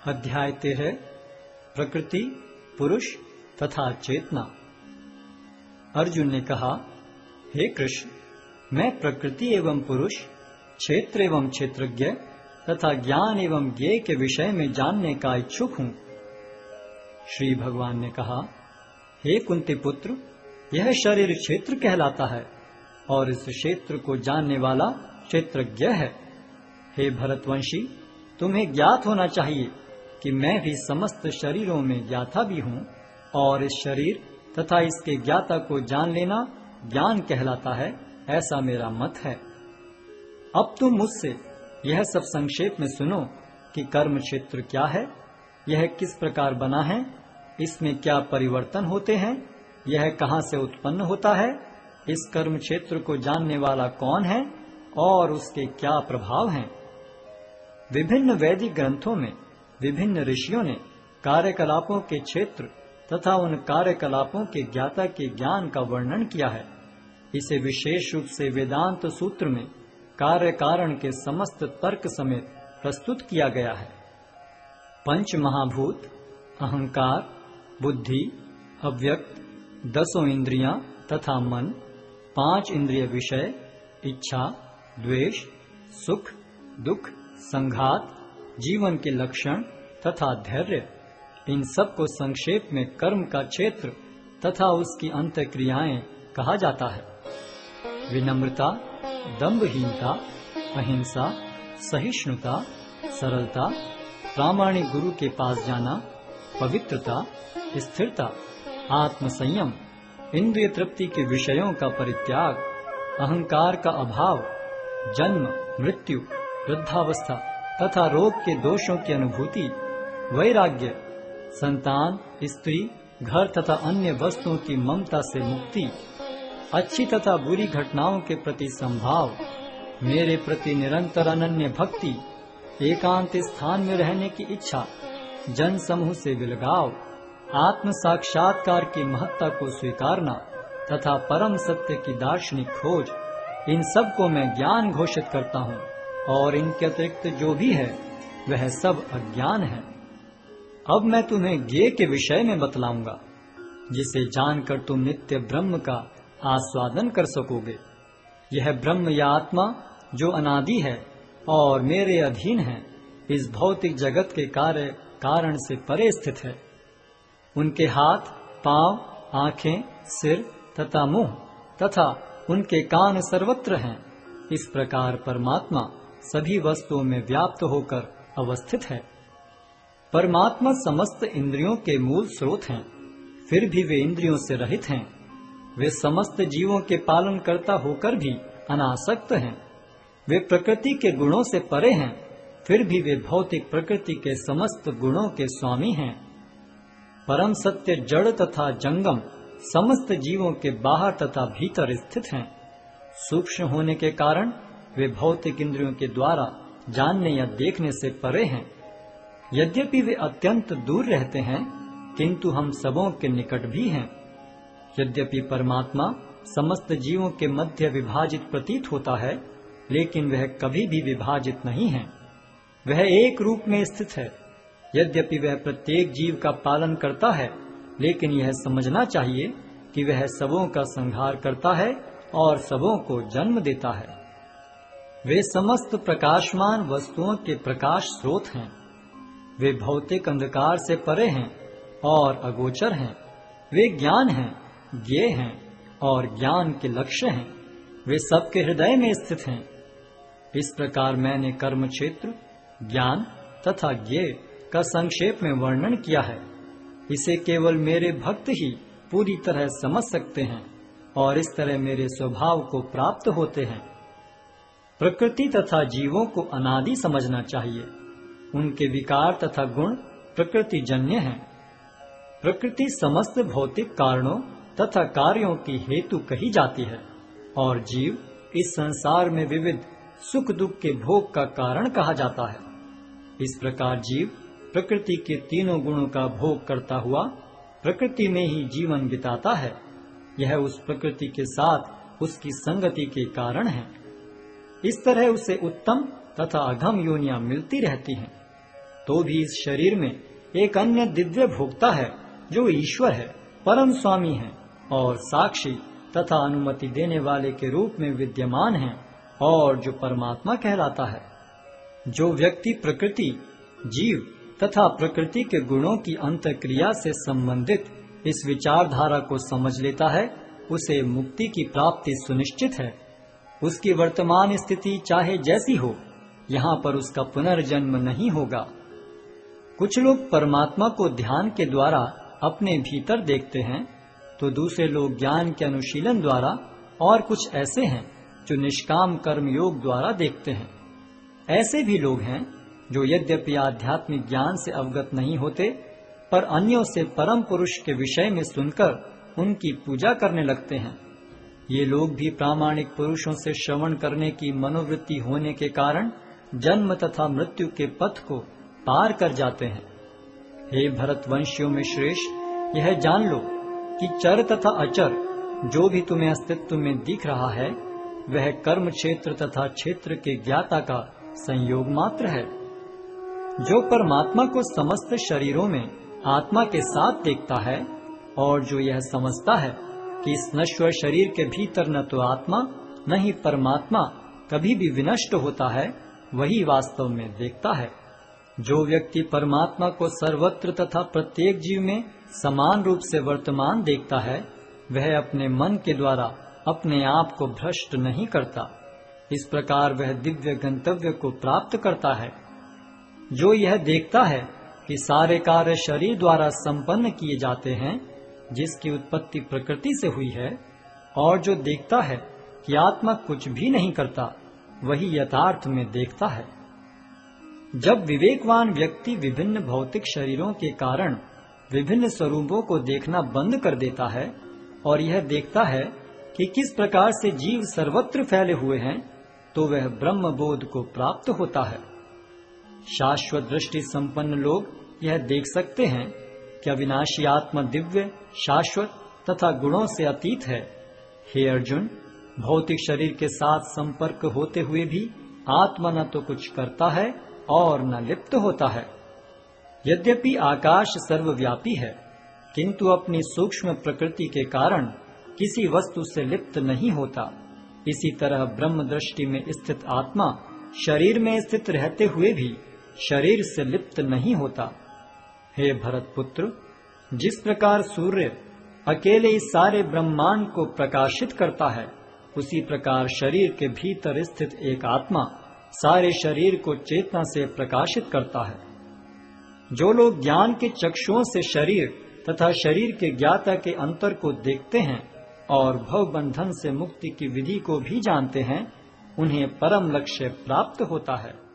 अध्याय 13 प्रकृति, पुरुष तथा चेतना। अर्जुन ने कहा, हे कृष्ण, मैं प्रकृति एवं पुरुष, क्षेत्र एवं क्षेत्रज्ञ तथा ज्ञान एवं ज्ञेय के विषय में जानने का इच्छुक हूँ। श्री भगवान ने कहा, हे कुंती पुत्र, यह शरीर क्षेत्र कहलाता है और इस क्षेत्र को जानने वाला क्षेत्रज्ञ है। हे भरतवंशी, तुम्हें ज्ञात होना चाहिए कि मैं भी समस्त शरीरों में ज्ञाता भी हूँ और इस शरीर तथा इसके ज्ञाता को जान लेना ज्ञान कहलाता है, ऐसा मेरा मत है। अब तुम मुझसे यह सब संक्षेप में सुनो कि कर्म क्षेत्र क्या है, यह किस प्रकार बना है, इसमें क्या परिवर्तन होते हैं, यह कहाँ से उत्पन्न होता है, इस कर्म क्षेत्र को जानने वाला कौन है और उसके क्या प्रभाव हैं। विभिन्न वैदिक ग्रंथों में विभिन्न ऋषियों ने कार्यकलापों के क्षेत्र तथा उन कार्यकलापों के ज्ञाता के ज्ञान का वर्णन किया है। इसे विशेष रूप से वेदांत सूत्र में कार्य कारण के समस्त तर्क समेत प्रस्तुत किया गया है। पंच महाभूत, अहंकार, बुद्धि, अव्यक्त, 10 इंद्रियां तथा मन, 5 इंद्रिय विषय, इच्छा, द्वेष, सुख, दुख, संघात, जीवन के लक्षण तथा धैर्य, इन सब को संक्षेप में कर्म का क्षेत्र तथा उसकी अंतःक्रियाएं कहा जाता है। विनम्रता, दंभहीनता, अहिंसा, सहिष्णुता, सरलता, प्रामाणिक गुरु के पास जाना, पवित्रता, स्थिरता, आत्मसंयम, इंद्रिय तृप्ति के विषयों का परित्याग, अहंकार का अभाव, जन्म, मृत्यु, वृद्धावस्था तथा रोग के दोषों की अनुभूति, वैराग्य, संतान, स्त्री, घर तथा अन्य वस्तुओं की ममता से मुक्ति, अच्छी तथा बुरी घटनाओं के प्रति संभाव, मेरे प्रति निरंतर अनन्य भक्ति, एकांत स्थान में रहने की इच्छा, जन समूह से विलगाव, आत्म साक्षात्कार की महत्ता को स्वीकारना तथा परम सत्य की दार्शनिक खोज, इन सब को मैं ज्ञान घोषित करता हूँ और इनके अतिरिक्त जो भी है वह सब अज्ञान है। अब मैं तुम्हें ज्ञेय के विषय में बतलाऊंगा, जिसे जानकर तुम नित्य ब्रह्म का आस्वादन कर सकोगे। यह ब्रह्म या आत्मा जो अनादि है और मेरे अधीन है, इस भौतिक जगत के कार्य कारण से परे स्थित है। उनके हाथ, पांव, आंखें, सिर तथा मुंह तथा उनके कान सर्वत्र हैं। इस प्रकार परमात्मा सभी वस्तुओं में व्याप्त होकर अवस्थित है। परमात्मा समस्त इंद्रियों के मूल स्रोत हैं, फिर भी वे इंद्रियों से रहित हैं। वे समस्त जीवों के पालन कर्ता होकर भी अनासक्त हैं। वे प्रकृति के गुणों से परे हैं, फिर भी वे भौतिक प्रकृति के समस्त गुणों के स्वामी हैं। परम सत्य जड़ तथा जंगम समस्त जीवों के बाहर तथा भीतर स्थित हैं। सूक्ष्म होने के कारण वे भौतिक इंद्रियों के द्वारा जानने या देखने से परे हैं। यद्यपि वे अत्यंत दूर रहते हैं, किंतु हम सबों के निकट भी हैं। यद्यपि परमात्मा समस्त जीवों के मध्य विभाजित प्रतीत होता है, लेकिन वह कभी भी विभाजित नहीं है। वह एक रूप में स्थित है। यद्यपि वह प्रत्येक जीव का पालन करता है, लेकिन यह समझना चाहिए कि वह सबों का संहार करता है और सबों को जन्म देता है। वे समस्त प्रकाशमान वस्तुओं के प्रकाश स्रोत हैं। वे भौतिक अंधकार से परे हैं और अगोचर हैं। वे ज्ञान हैं, ज्ञेय हैं और ज्ञान के लक्ष्य हैं। वे सबके हृदय में स्थित हैं। इस प्रकार मैंने कर्म क्षेत्र, ज्ञान तथा ज्ञेय का संक्षेप में वर्णन किया है। इसे केवल मेरे भक्त ही पूरी तरह समझ सकते हैं और इस तरह मेरे स्वभाव को प्राप्त होते हैं। प्रकृति तथा जीवों को अनादि समझना चाहिए। उनके विकार तथा गुण प्रकृति जन्य हैं। प्रकृति समस्त भौतिक कारणों तथा कार्यों की हेतु कही जाती है और जीव इस संसार में विविध सुख दुख के भोग का कारण कहा जाता है। इस प्रकार जीव प्रकृति के तीनों गुणों का भोग करता हुआ प्रकृति में ही जीवन बिताता है। यह उस प्रकृति के साथ उसकी संगति के कारण है। इस तरह उसे उत्तम तथा अधम योनियां मिलती रहती हैं। तो भी इस शरीर में एक अन्य दिव्य भोक्ता है जो ईश्वर है, परम स्वामी है और साक्षी तथा अनुमति देने वाले के रूप में विद्यमान है और जो परमात्मा कहलाता है। जो व्यक्ति प्रकृति, जीव तथा प्रकृति के गुणों की अंतःक्रिया से संबंधित इस विचारधारा को समझ लेता है, उसे मुक्ति की प्राप्ति सुनिश्चित है। उसकी वर्तमान स्थिति चाहे जैसी हो, यहाँ पर उसका पुनर्जन्म नहीं होगा। कुछ लोग परमात्मा को ध्यान के द्वारा अपने भीतर देखते हैं, तो दूसरे लोग ज्ञान के अनुशीलन द्वारा, और कुछ ऐसे हैं जो निष्काम कर्म योग द्वारा देखते हैं। ऐसे भी लोग हैं जो यद्यपि आध्यात्मिक ज्ञान से अवगत नहीं होते, पर अन्यों से परम पुरुष के विषय में सुनकर उनकी पूजा करने लगते हैं। ये लोग भी प्रामाणिक पुरुषों से श्रवण करने की मनोवृत्ति होने के कारण जन्म तथा मृत्यु के पथ को पार कर जाते हैं। हे भरतवंशियों में श्रेष्ठ, यह जान लो कि चर तथा अचर जो भी तुम्हें अस्तित्व में दिख रहा है, वह कर्म क्षेत्र तथा क्षेत्र के ज्ञाता का संयोग मात्र है। जो परमात्मा को समस्त शरीरों में आत्मा के साथ देखता है और जो यह समझता है कि इस नश्वर शरीर के भीतर न तो आत्मा न ही परमात्मा कभी भी विनष्ट होता है, वही वास्तव में देखता है। जो व्यक्ति परमात्मा को सर्वत्र तथा प्रत्येक जीव में समान रूप से वर्तमान देखता है, वह अपने मन के द्वारा अपने आप को भ्रष्ट नहीं करता। इस प्रकार वह दिव्य गंतव्य को प्राप्त करता है। जो यह देखता है कि सारे कार्य शरीर द्वारा संपन्न किए जाते हैं, जिसकी उत्पत्ति प्रकृति से हुई है, और जो देखता है कि आत्मा कुछ भी नहीं करता, वही यथार्थ में देखता है। जब विवेकवान व्यक्ति विभिन्न भौतिक शरीरों के कारण विभिन्न स्वरूपों को देखना बंद कर देता है और यह देखता है कि किस प्रकार से जीव सर्वत्र फैले हुए हैं, तो वह ब्रह्म बोध को प्राप्त होता है। शाश्वत दृष्टि संपन्न लोग यह देख सकते हैं कि अविनाशी आत्मा दिव्य, शाश्वत तथा गुणों से अतीत है। हे अर्जुन, भौतिक शरीर के साथ संपर्क होते हुए भी आत्मा न तो कुछ करता है और न लिप्त होता है। यद्यपि आकाश सर्वव्यापी है, किंतु अपनी सूक्ष्म प्रकृति के कारण किसी वस्तु से लिप्त नहीं होता। इसी तरह ब्रह्म दृष्टि में स्थित आत्मा शरीर में स्थित रहते हुए भी शरीर से लिप्त नहीं होता। हे भरत पुत्र, जिस प्रकार सूर्य अकेले इस सारे ब्रह्मांड को प्रकाशित करता है, उसी प्रकार शरीर के भीतर स्थित एक आत्मा सारे शरीर को चेतना से प्रकाशित करता है। जो लोग ज्ञान के चक्षुओं से शरीर तथा शरीर के ज्ञाता के अंतर को देखते हैं और भव बंधन से मुक्ति की विधि को भी जानते हैं, उन्हें परम लक्ष्य प्राप्त होता है।